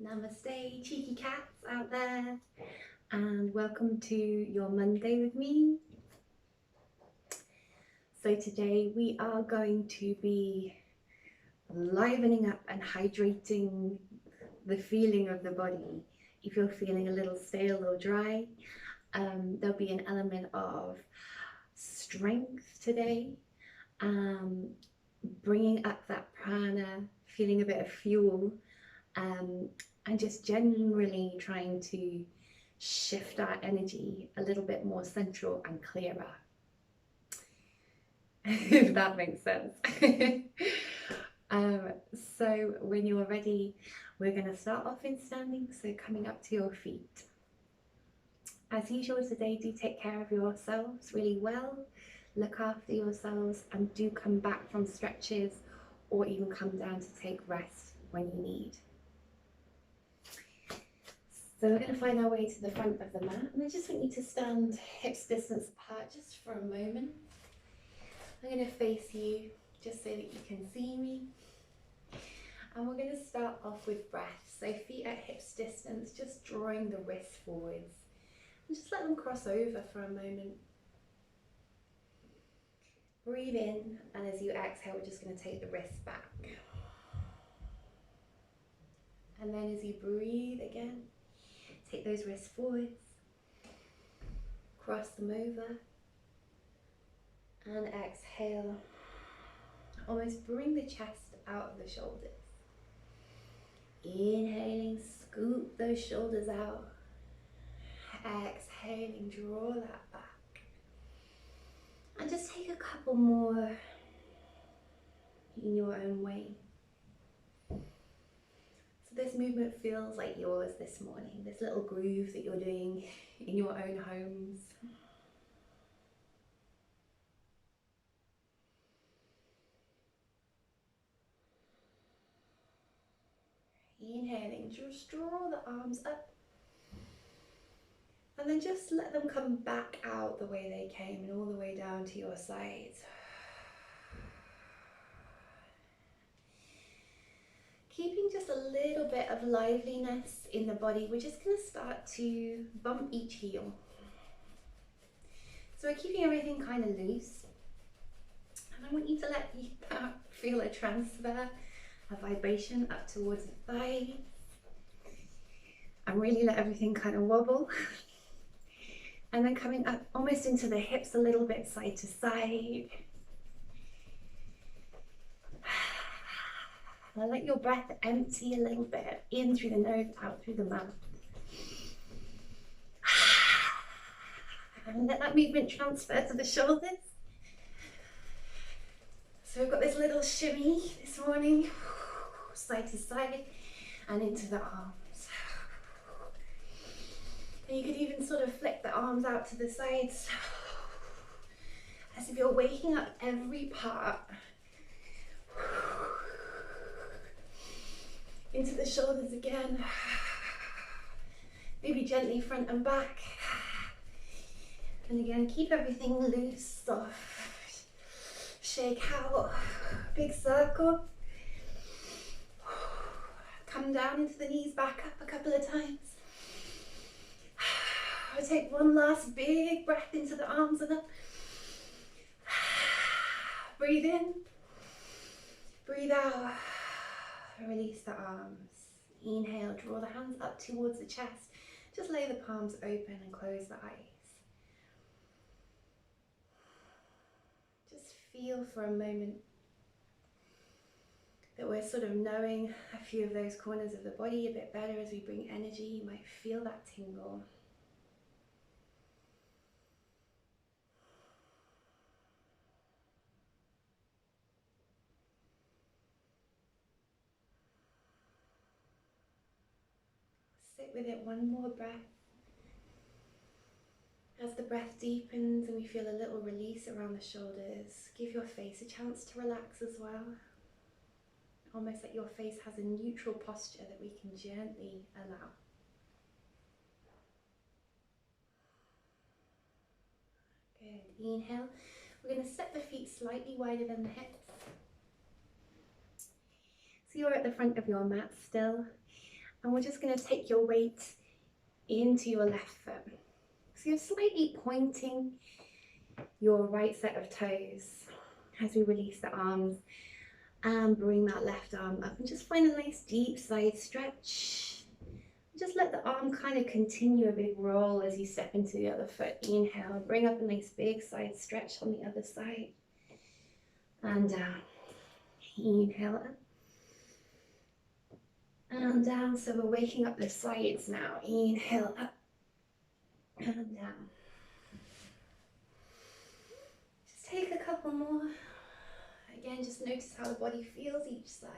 Namaste, cheeky cats out there, and welcome to your Monday with me. So, today we are going to be livening up and hydrating the feeling of the body. If you're feeling a little stale or dry, there'll be an element of strength today, um, bringing up that prana, feeling a bit of fuel, um, and just generally trying to shift our energy a little bit more central and clearer, if that makes sense. um, so when you're ready, we're going to start off in standing, so coming up to your feet. As usual today, do take care of yourselves really well, look after yourselves, and do come back from stretches or even come down to take rest when you need. So we're going to find our way to the front of the mat, and I just want you to stand hips distance apart just for a moment. I'm going to face you just so that you can see me. And we're going to start off with breath. So feet at hips distance, just drawing the wrists forwards. And just let them cross over for a moment. Breathe in, and as you exhale, we're just going to take the wrists back. And then as you breathe again, take those wrists forwards, cross them over, and exhale. Almost bring the chest out of the shoulders. Inhaling, scoop those shoulders out. Exhaling, draw that back. And just take a couple more in your own way. So this movement feels like yours this morning, this little groove that you're doing in your own homes. Inhaling, just draw the arms up. And then just let them come back out the way they came and all the way down to your sides. Keeping just a little bit of liveliness in the body, we're just going to start to bump each heel. So we're keeping everything kind of loose. And I want you to let you feel a transfer, a vibration up towards the thighs. And really let everything kind of wobble. And then coming up almost into the hips a little bit, side to side. And let your breath empty a little bit, in through the nose, out through the mouth. And let that movement transfer to the shoulders. So we've got this little shimmy this morning, side to side, and into the arms. And you could even sort of flick the arms out to the sides, as if you're waking up every part. Into the shoulders again. Maybe gently front and back. And again, keep everything loose, soft. Shake out. Big circle. Come down into the knees, back up a couple of times. Take one last big breath into the arms and up. Breathe in. Breathe out. Release the arms. Inhale, draw the hands up towards the chest. Just lay the palms open and close the eyes. Just feel for a moment that we're sort of knowing a few of those corners of the body a bit better as we bring energy. You might feel that tingle. Sit with it one more breath. As the breath deepens and we feel a little release around the shoulders, give your face a chance to relax as well. Almost like your face has a neutral posture that we can gently allow. Good. Inhale. We're going to step the feet slightly wider than the hips. So you're at the front of your mat still. And we're just going to take your weight into your left foot. So you're slightly pointing your right set of toes as we release the arms, and bring that left arm up and just find a nice deep side stretch. Just let the arm kind of continue a big roll as you step into the other foot. Inhale, bring up a nice big side stretch on the other side. And down. Inhale up. And down. So we're waking up the sides now. Inhale up. And down. Just take a couple more. Again, just notice how the body feels each side.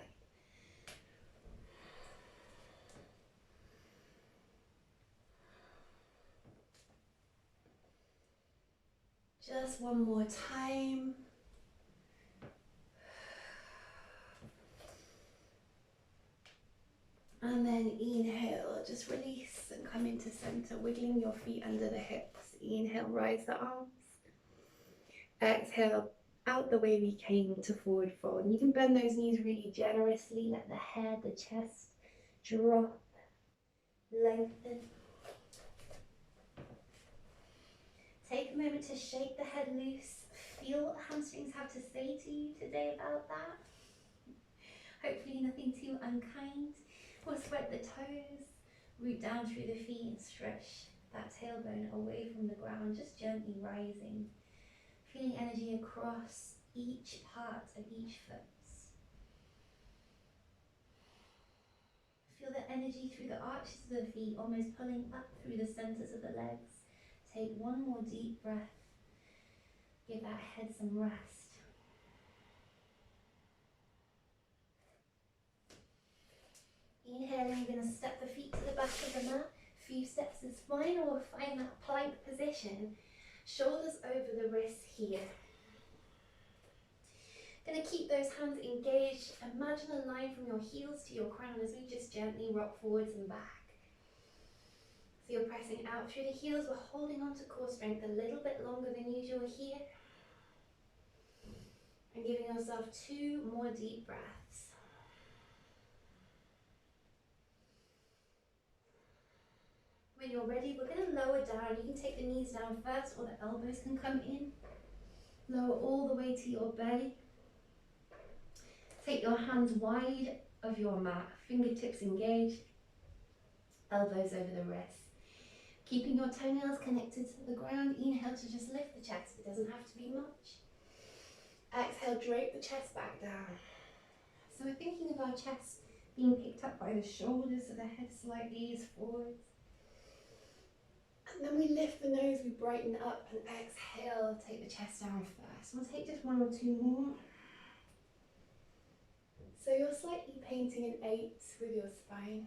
Just one more time. And then inhale, just release and come into center, wiggling your feet under the hips. Inhale, rise the arms. Exhale, out the way we came to forward fold. And you can bend those knees really generously. Let the head, the chest drop, lengthen. Take a moment to shake the head loose. Feel what the hamstrings have to say to you today about that. Hopefully nothing too unkind. We'll spread the toes, root down through the feet and stretch that tailbone away from the ground, just gently rising. Feeling energy across each part of each foot. Feel the energy through the arches of the feet, almost pulling up through the centers of the legs. Take one more deep breath. Give that head some rest. Inhaling, you're going to step the feet to the back of the mat. Few steps is fine, or find that plank position. Shoulders over the wrists here. Going to keep those hands engaged. Imagine a line from your heels to your crown as we just gently rock forwards and back. So you're pressing out through the heels. We're holding on to core strength a little bit longer than usual here. And giving ourselves 2 more deep breaths. When you're ready, we're going to lower down. You can take the knees down first, or the elbows can come in. Lower all the way to your belly. Take your hands wide of your mat, fingertips engaged, elbows over the wrists. Keeping your toenails connected to the ground. Inhale to just lift the chest. It doesn't have to be much. Exhale, drape the chest back down. So we're thinking of our chest being picked up by the shoulders, so the head slightly is forwards. And then we lift the nose, we brighten up, and exhale, take the chest down first. We'll take just 1 or 2 more. So you're slightly painting an 8 with your spine.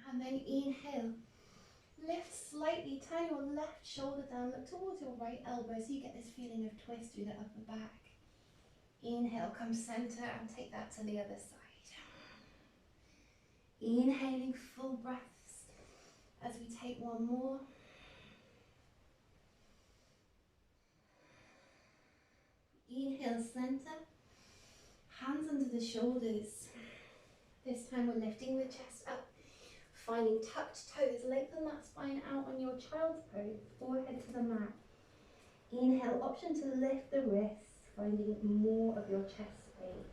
And then inhale. Lift slightly, turn your left shoulder down, look towards your right elbow so you get this feeling of twist through the upper back. Inhale, come center and take that to the other side. Inhaling full breaths as we take 1 more. Inhale, center. Hands under the shoulders. This time we're lifting the chest up. Finding tucked toes, lengthen that spine out on your child's pose, forehead to the mat. Inhale, option to lift the wrists, finding more of your chest space.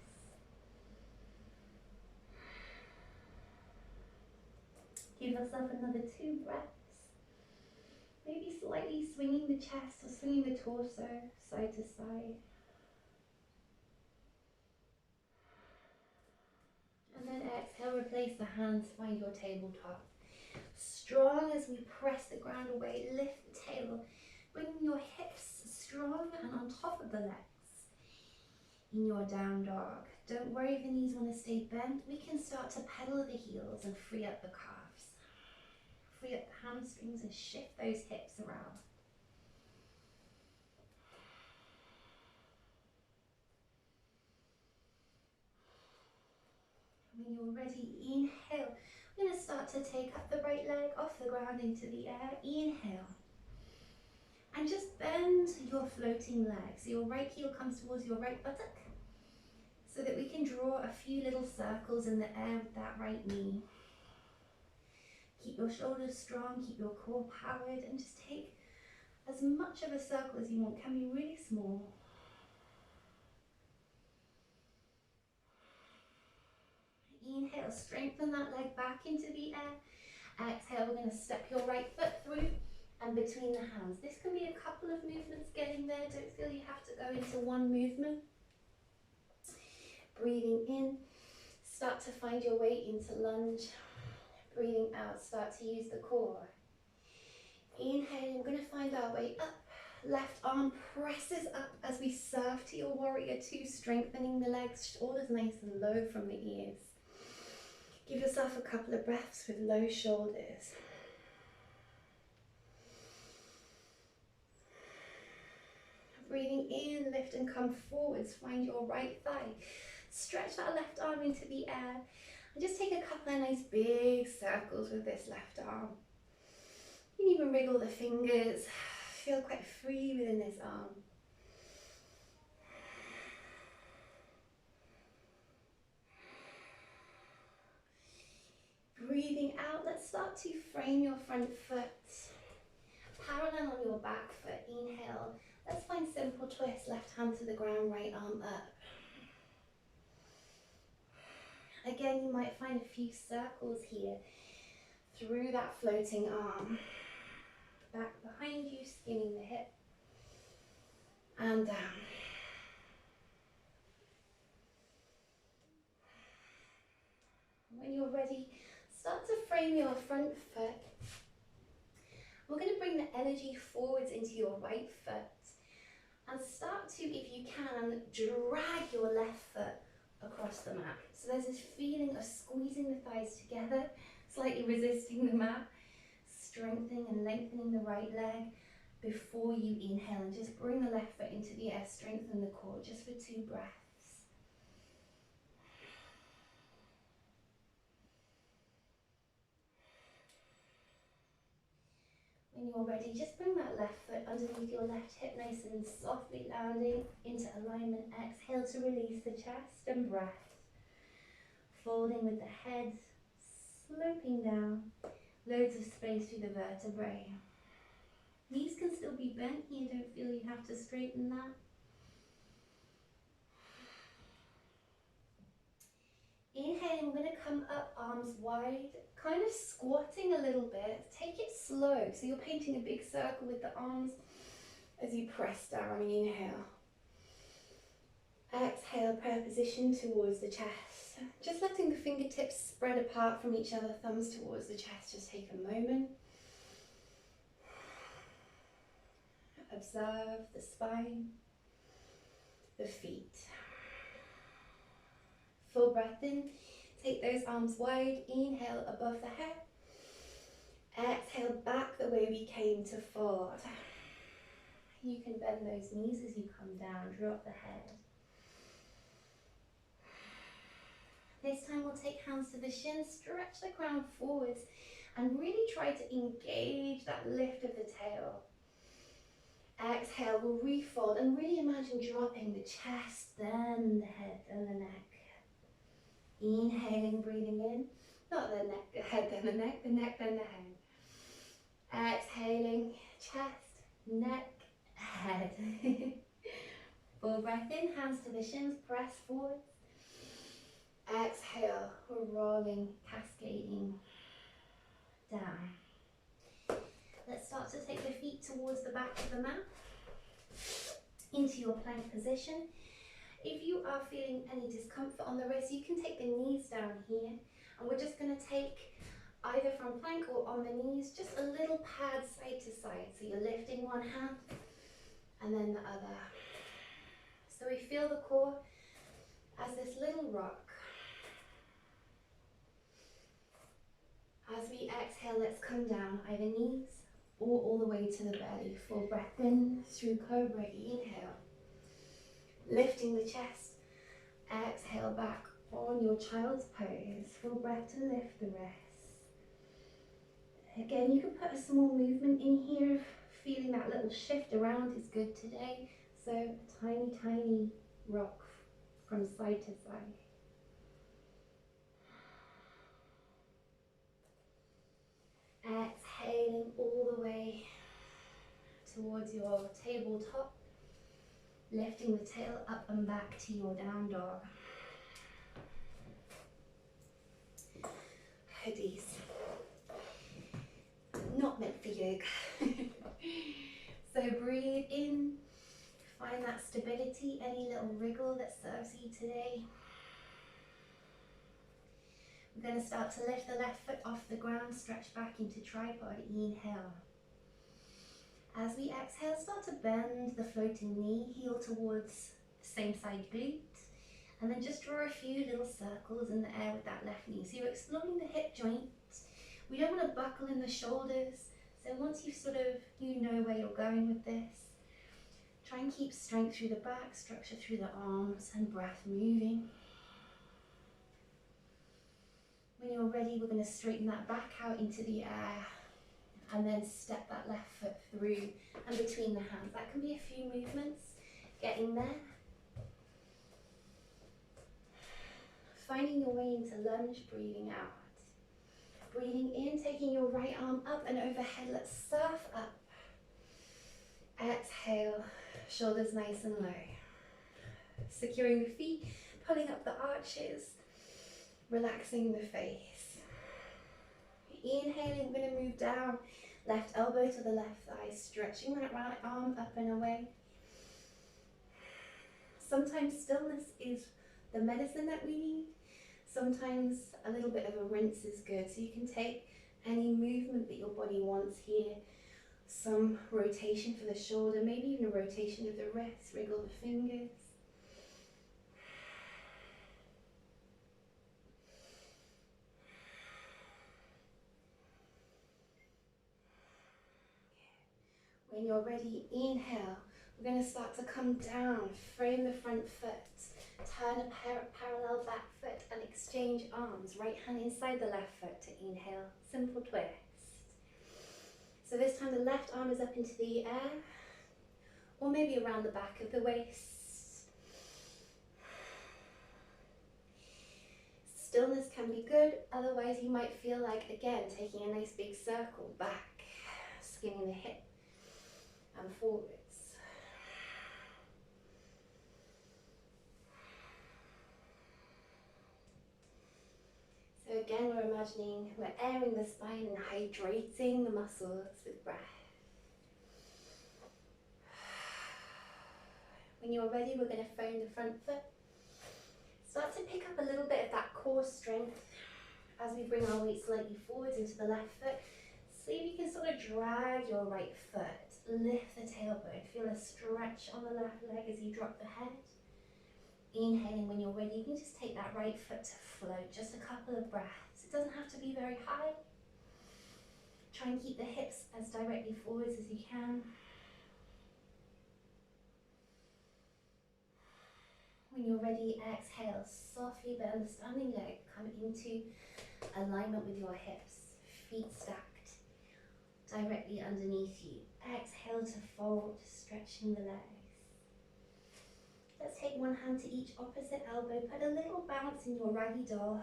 Give yourself another 2 breaths. Maybe slightly swinging the chest or swinging the torso side to side. And then exhale, replace the hands, find your tabletop. Strong as we press the ground away, lift the tail, bringing your hips strong and on top of the legs. In your down dog, don't worry if the knees want to stay bent. We can start to pedal the heels and free up the calves. Free up the hamstrings and shift those hips around. When you're ready, inhale. We're going to start to take up the right leg off the ground into the air. Inhale. And just bend your floating leg. So your right heel comes towards your right buttock, so that we can draw a few little circles in the air with that right knee. Keep your shoulders strong, keep your core powered, and just take as much of a circle as you want. Can be really small. Inhale, strengthen that leg back into the air. Exhale, we're going to step your right foot through and between the hands. This can be a couple of movements getting there. Don't feel you have to go into one movement. Breathing in, start to find your way into lunge. Breathing out, start to use the core. Inhaling, we're going to find our way up. Left arm presses up as we serve to your warrior two, strengthening the legs, shoulders nice and low from the ears. Give yourself a couple of breaths with low shoulders. Breathing in, lift and come forwards. Find your right thigh. Stretch that left arm into the air. And just take a couple of nice big circles with this left arm. You can even wriggle the fingers. Feel quite free within this arm. Breathing out, let's start to frame your front foot. Parallel on your back foot, inhale. Let's find simple twist, left hand to the ground, right arm up. Again, you might find a few circles here through that floating arm. Back behind you, skinning the hip. And down. When you're ready, start to frame your front foot. We're going to bring the energy forwards into your right foot and start to, if you can, drag your left foot across the mat. So there's this feeling of squeezing the thighs together, slightly resisting the mat, strengthening and lengthening the right leg before you inhale, and just bring the left foot into the air, strengthen the core just for 2 breaths. When you're ready, just bring that left foot underneath your left hip, nice and softly landing into alignment. Exhale to release the chest and breath. Folding with the head, sloping down. Loads of space through the vertebrae. Knees can still be bent here, don't feel you have to straighten that. Inhaling, we're going to come up, arms wide, kind of squatting a little bit. Take it slow, so you're painting a big circle with the arms as you press down. Inhale. Exhale, prayer position towards the chest. Just letting the fingertips spread apart from each other, thumbs towards the chest. Just take a moment. Observe the spine, the feet. Full breath in, take those arms wide, inhale above the head. Exhale back the way we came to forward. You can bend those knees as you come down, drop the head. This time we'll take hands to the shins, stretch the crown forwards and really try to engage that lift of the tail. Exhale, we'll refold and really imagine dropping the chest, then the head, then the neck. Inhaling, breathing in, not the neck, the head, then the neck, then the head. Exhaling, chest, neck, head. Full breath in, hands to the shins, press forward. Exhale, we're rolling, cascading down. Let's start to take the feet towards the back of the mat, into your plank position. If you are feeling any discomfort on the wrist, you can take the knees down here, and we're just going to take either from plank or on the knees, just a little pad side to side. So you're lifting one hand and then the other. So we feel the core as this little rock. As we exhale, let's come down, either knees or all the way to the belly. Full breath in through cobra, inhale. Lifting the chest, exhale back on your child's pose. Full breath to lift the wrists. Again, you can put a small movement in here, feeling that little shift around is good today. So tiny, tiny rock from side to side. Exhaling all the way towards your tabletop, lifting the tail up and back to your down dog. Hoodies. Not meant for yoga. So breathe in, find that stability, any little wriggle that serves you today. We're going to start to lift the left foot off the ground, stretch back into tripod, inhale. As we exhale, start to bend the floating knee, heel towards the same side glute, and then just draw a few little circles in the air with that left knee. So you're exploring the hip joint. We don't want to buckle in the shoulders, so once you know where you're going with this, try and keep strength through the back, structure through the arms, and breath moving. When you're ready, we're going to straighten that back out into the air and then step that left foot through and between the hands. That can be a few movements, getting there. Finding your way into lunge, breathing out. Breathing in, taking your right arm up and overhead. Let's surf up. Exhale, shoulders nice and low. Securing the feet, pulling up the arches, relaxing the face. Inhaling, we're going to move down. Left elbow to the left thigh, stretching that right arm up and away. Sometimes stillness is the medicine that we need. Sometimes a little bit of a rinse is good. So you can take any movement that your body wants here. Some rotation for the shoulder, maybe even a rotation of the wrist, wriggle the fingers. When you're ready, inhale. We're going to start to come down, frame the front foot, turn a parallel back foot and exchange arms. Right hand inside the left foot to inhale, simple twist. So this time the left arm is up into the air, or maybe around the back of the waist. Stillness can be good, otherwise you might feel like, again, taking a nice big circle back, skimming the hip and forwards. So again, we're imagining we're airing the spine and hydrating the muscles with breath. When you're ready, we're going to frame the front foot. Start to pick up a little bit of that core strength as we bring our weight slightly forwards into the left foot. See if you can sort of drag your right foot, lift the tailbone, feel a stretch on the left leg as you drop the head. Inhaling, when you're ready, you can just take that right foot to float, just a couple of breaths. It doesn't have to be very high. Try and keep the hips as directly forwards as you can. When you're ready, exhale, softly bend the standing leg, come into alignment with your hips, feet stacked directly underneath you. Exhale to fold, stretching the legs. Let's take one hand to each opposite elbow, put a little bounce in your raggy doll.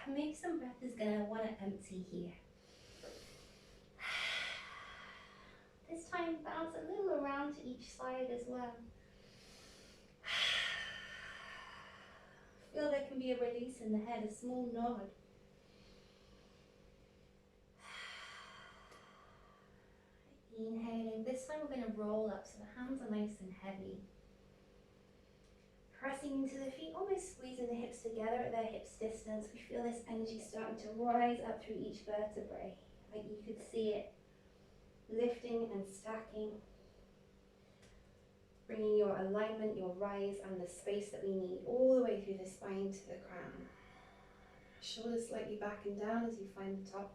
Maybe some breath is going to want to empty here. This time bounce a little around to each side as well. Feel there can be a release in the head, a small nod. Inhaling, this time we're going to roll up so the hands are nice and heavy. Pressing into the feet, almost squeezing the hips together at their hips distance. We feel this energy starting to rise up through each vertebrae, like you could see it lifting and stacking, bringing your alignment, your rise and the space that we need all the way through the spine to the crown. Shoulders slightly back and down as you find the top.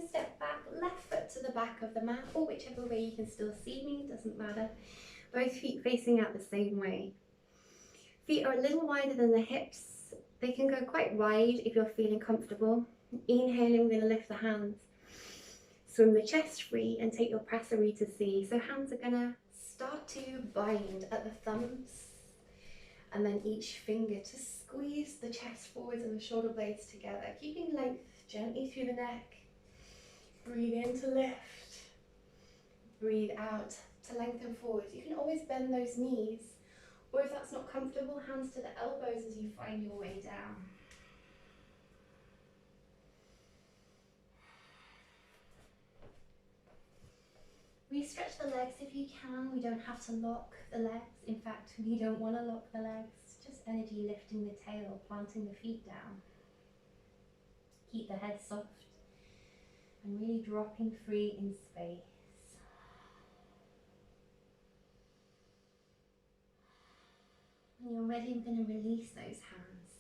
Step back, left foot to the back of the mat, or whichever way you can still see me, doesn't matter. Both feet facing out the same way. Feet are a little wider than the hips, They can go quite wide if you're feeling comfortable. Inhaling, we're going to lift the hands. Swim the chest free and take your prasari to C. So hands are going to start to bind at the thumbs, and then each finger to squeeze the chest forwards and the shoulder blades together, keeping length gently through the neck. Breathe in to lift. Breathe out to lengthen forwards. You can always bend those knees, or if that's not comfortable, hands to the elbows as you find your way down. Re-stretch the legs if you can. We don't have to lock the legs. In fact, we don't want to lock the legs. Just energy lifting the tail, planting the feet down. Keep the head soft and really dropping free in space. When you're ready, I'm going to release those hands.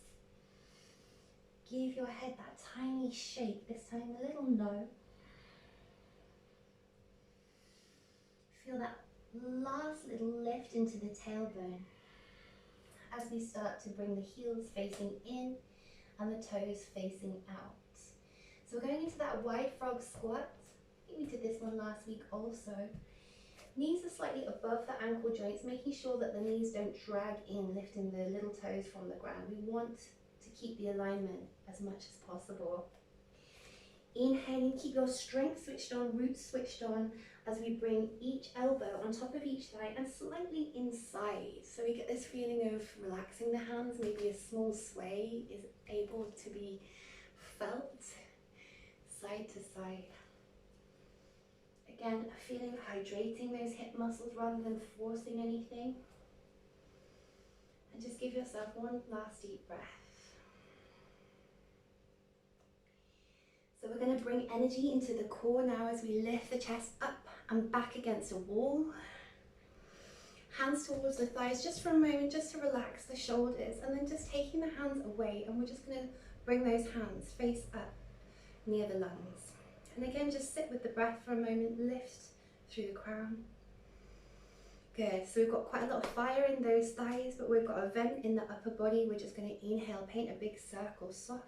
Give your head that tiny shake, this time a little no. Feel that last little lift into the tailbone as we start to bring the heels facing in and the toes facing out. So we're going into that wide frog squat. I think we did this one last week also. Knees are slightly above the ankle joints, making sure that the knees don't drag in, lifting the little toes from the ground. We want to keep the alignment as much as possible. Inhaling, keep your strength switched on, roots switched on, as we bring each elbow on top of each thigh and slightly inside. So we get this feeling of relaxing the hands, maybe a small sway is able to be felt side to side. Again, a feeling of hydrating those hip muscles rather than forcing anything. And just give yourself one last deep breath. So we're going to bring energy into the core now as we lift the chest up and back against a wall. Hands towards the thighs just for a moment, just to relax the shoulders, and then just taking the hands away, and we're just going to bring those hands face up near the lungs. And again, just sit with the breath for a moment, lift through the crown. Good, so we've got quite a lot of fire in those thighs, but we've got a vent in the upper body. We're just going to inhale, paint a big circle, soft.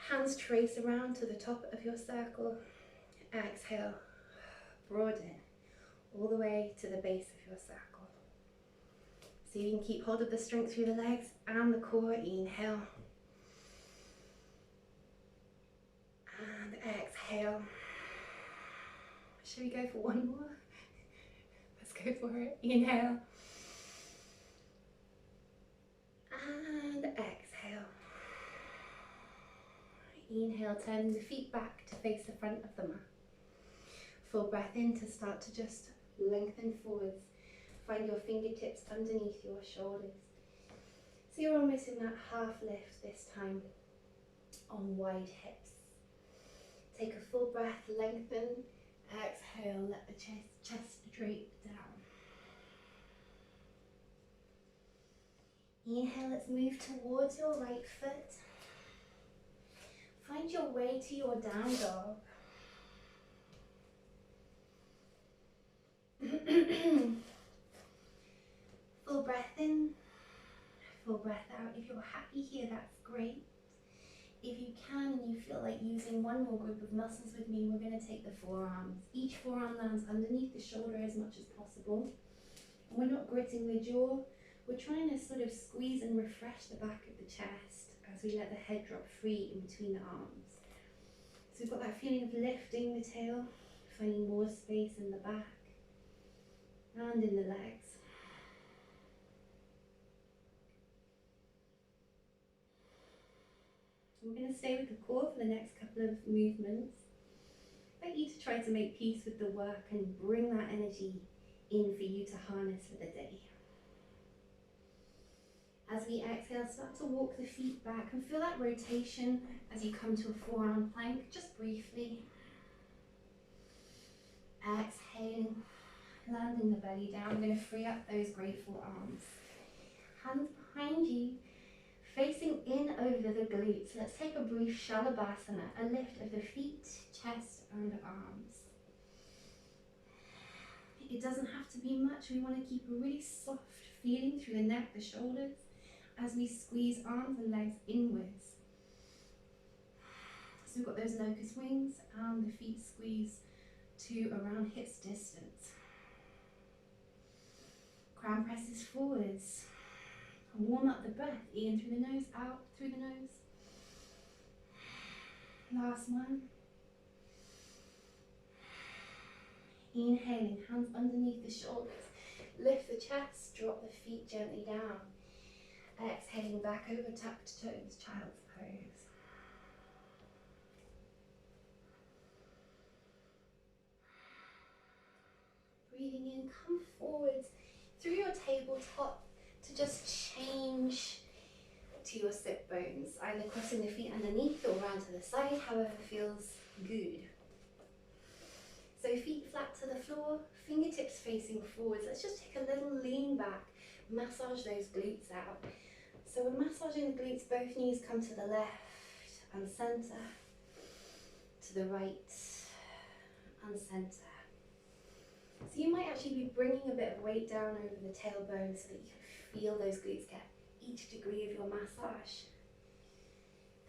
Hands trace around to the top of your circle. Exhale, broaden all the way to the base of your circle. So you can keep hold of the strength through the legs and the core. Inhale. And exhale. Should we go for one more? Let's go for it. Inhale. And exhale. Inhale, turning the feet back to face the front of the mat. Full breath in to start to just lengthen forwards. Find your fingertips underneath your shoulders. So you're almost in that half lift this time on wide hips. Take a full breath, lengthen. Exhale, let the chest drape down. Inhale, let's move towards your right foot. Find your way to your down dog. Full breath in, full breath out. If you're happy here, that's great. If you can and you feel like using one more group of muscles with me, we're going to take the forearms. Each forearm lands underneath the shoulder as much as possible. And we're not gritting the jaw. We're trying to sort of squeeze and refresh the back of the chest as we let the head drop free in between the arms. So we've got that feeling of lifting the tail, finding more space in the back and in the legs. We're going to stay with the core for the next couple of movements. I'd like you to try to make peace with the work and bring that energy in for you to harness for the day. As we exhale, start to walk the feet back and feel that rotation as you come to a forearm plank, just briefly. Exhaling, landing the belly down. I'm going to free up those grateful arms. Hands behind you, facing in over the glutes. Let's take a brief Shalabhasana, a lift of the feet, chest and arms. It doesn't have to be much. We want to keep a really soft feeling through the neck, the shoulders, as we squeeze arms and legs inwards. So we've got those locust wings and the feet squeeze to around hips distance. Crown presses forwards. Warm up the breath, in through the nose, out through the nose. Last one. Inhaling, hands underneath the shoulders. Lift the chest, drop the feet gently down. Exhaling back over tucked toes, child's pose. Breathing in, come forwards through your tabletop to just change to your sit bones, either crossing the feet underneath or round to the side, however feels good. So feet flat to the floor, fingertips facing forwards. Let's just take a little lean back, massage those glutes out. So we're massaging the glutes, both knees come to the left and centre, to the right and centre. So you might actually be bringing a bit of weight down over the tailbone so that you can feel those glutes get each degree of your massage.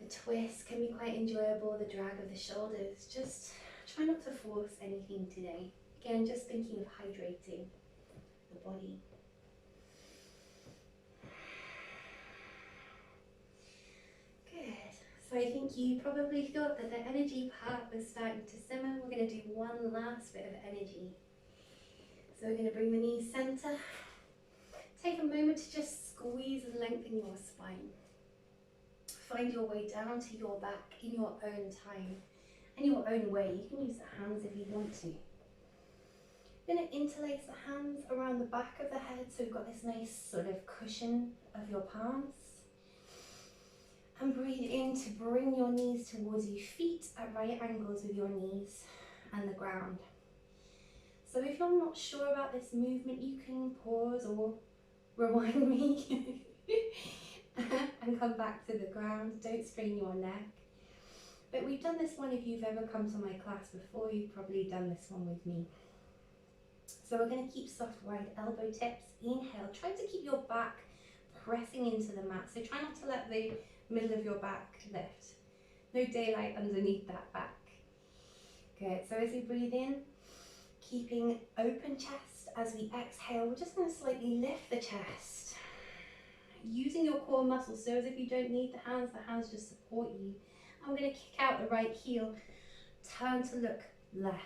The twist can be quite enjoyable, the drag of the shoulders. Just try not to force anything today. Again, just thinking of hydrating the body. Good. So I think you probably thought that the energy part was starting to simmer. We're going to do one last bit of energy. So we're going to bring the knees centre. Take a moment to just squeeze and lengthen your spine. Find your way down to your back in your own time and your own way. You can use the hands if you want to. You're going to interlace the hands around the back of the head so you've got this nice sort of cushion of your palms. And breathe in to bring your knees towards you, feet at right angles with your knees and the ground. So if you're not sure about this movement, you can pause or rewind me and come back to the ground. Don't strain your neck. But we've done this one, if you've ever come to my class before, you've probably done this one with me. So we're going to keep soft wide elbow tips. Inhale, try to keep your back pressing into the mat. So try not to let the middle of your back lift. No daylight underneath that back. Good, so as we breathe in, keeping open chest. As we exhale, we're just going to slightly lift the chest. Using your core muscles, so as if you don't need the hands just support you. I'm going to kick out the right heel, turn to look left.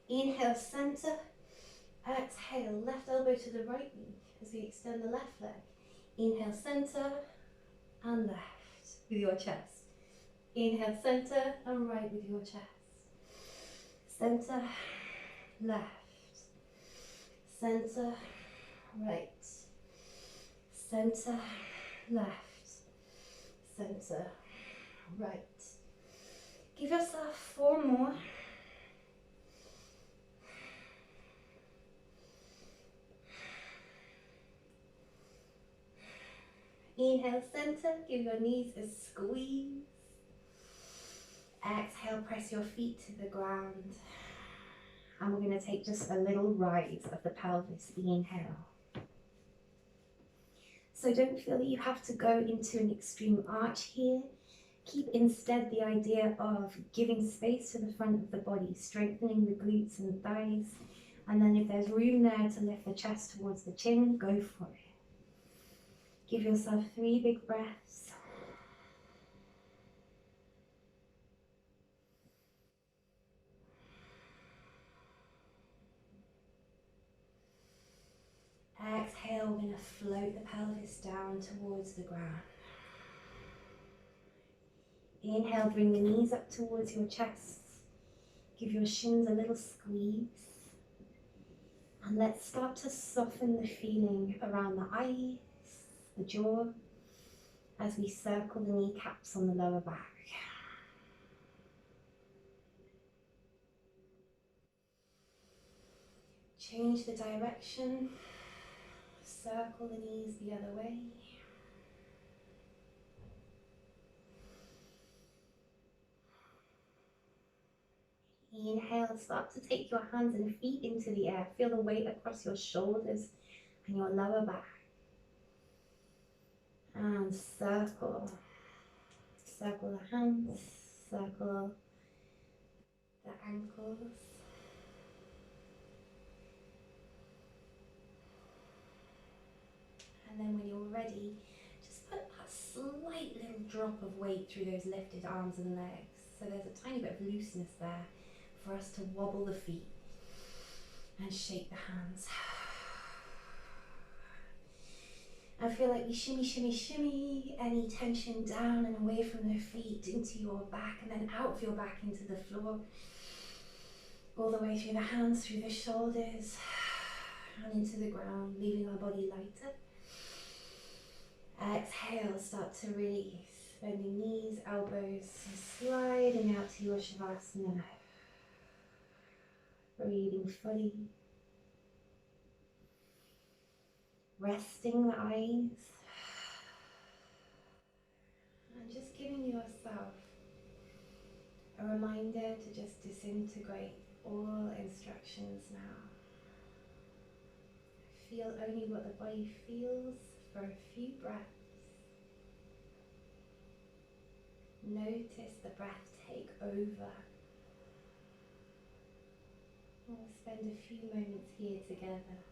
Inhale, center. Exhale, left elbow to the right knee as we extend the left leg. Inhale, center and left with your chest. Inhale, center and right with your chest. Center, left. Center, right. Center, left. Center, right. Give yourself 4 more. Inhale, center, give your knees a squeeze. Exhale, press your feet to the ground. And we're going to take just a little rise of the pelvis. Inhale. So don't feel that you have to go into an extreme arch here. Keep instead the idea of giving space to the front of the body, strengthening the glutes and thighs. And then if there's room there to lift the chest towards the chin, go for it. Give yourself 3 big breaths. Exhale, we're going to float the pelvis down towards the ground. Inhale, bring the knees up towards your chest. Give your shins a little squeeze. And let's start to soften the feeling around the eyes, the jaw, as we circle the kneecaps on the lower back. Change the direction, circle the knees the other way. Inhale, start to take your hands and feet into the air. Feel the weight across your shoulders and your lower back. And circle. Circle the hands, circle the ankles. And then when you're ready, just put that slight little drop of weight through those lifted arms and legs. So there's a tiny bit of looseness there for us to wobble the feet and shake the hands. I feel like we shimmy, shimmy, shimmy any tension down and away from the feet into your back, and then out of your back into the floor. All the way through the hands, through the shoulders, and into the ground, leaving our body lighter. Exhale, start to release, bending knees, elbows, sliding out to your Shavasana. Breathing fully. Resting the eyes. And just giving yourself a reminder to just disintegrate all instructions now. Feel only what the body feels for a few breaths. Notice the breath take over. We'll spend a few moments here together.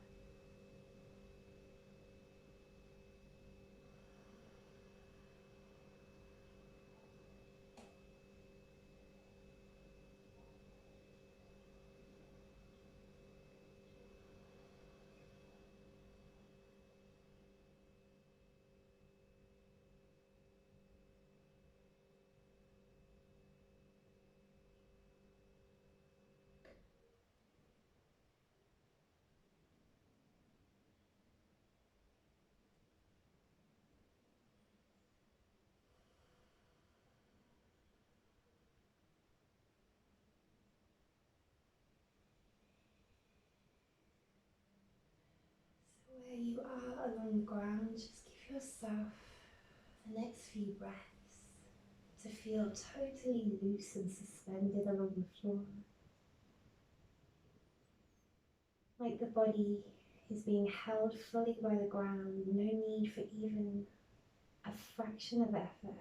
Where you are along the ground, just give yourself the next few breaths to feel totally loose and suspended along the floor. Like the body is being held fully by the ground, no need for even a fraction of effort.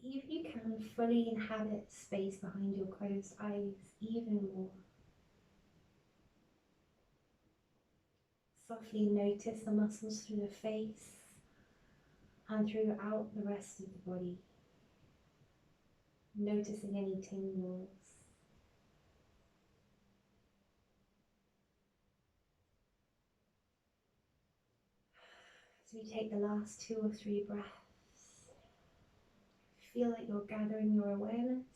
See if you can fully inhabit space behind your closed eyes even more. Softly notice the muscles through the face and throughout the rest of the body. Noticing any tingles. As we take the last 2 or 3 breaths, feel like you're gathering your awareness,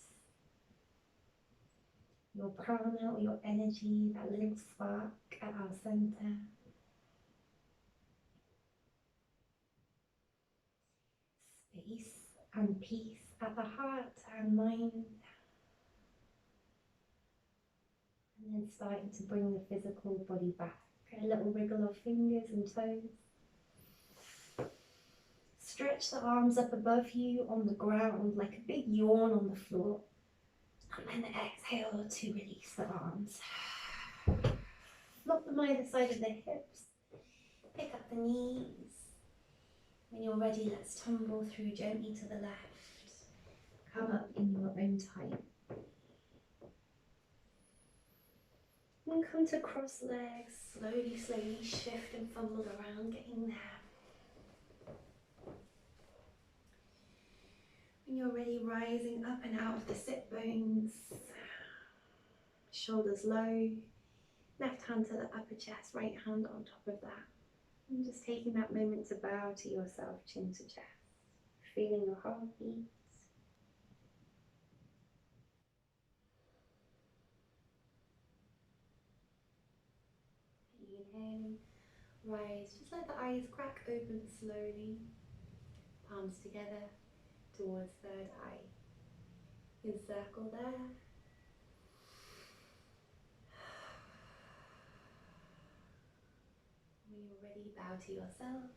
your prana or your energy, that little spark at our center. Space and peace at the heart and mind. And then starting to bring the physical body back. A little wriggle of fingers and toes. Stretch the arms up above you on the ground like a big yawn on the floor. And then exhale to release the arms. Flop them either side of the hips. Pick up the knees. When you're ready, let's tumble through gently to the left. Come up in your own time. And come to cross legs. Slowly, slowly shift and fumble around, getting there. When you're ready, rising up and out of the sit bones. Shoulders low. Left hand to the upper chest, right hand on top of that. And just taking that moment to bow to yourself, chin to chest. Feeling your heartbeat. Inhaling, rise. Just let the eyes crack open slowly. Palms together towards third eye. Encircle there. When you're ready, bow to yourselves.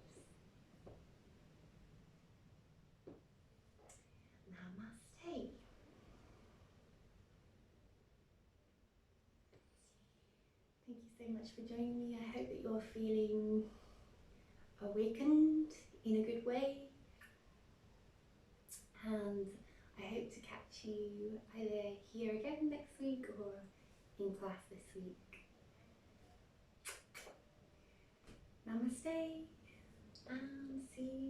Thank you so much for joining me. I hope that you're feeling awakened in a good way, and I hope to catch you either here again next week or in class this week. Namaste, and see you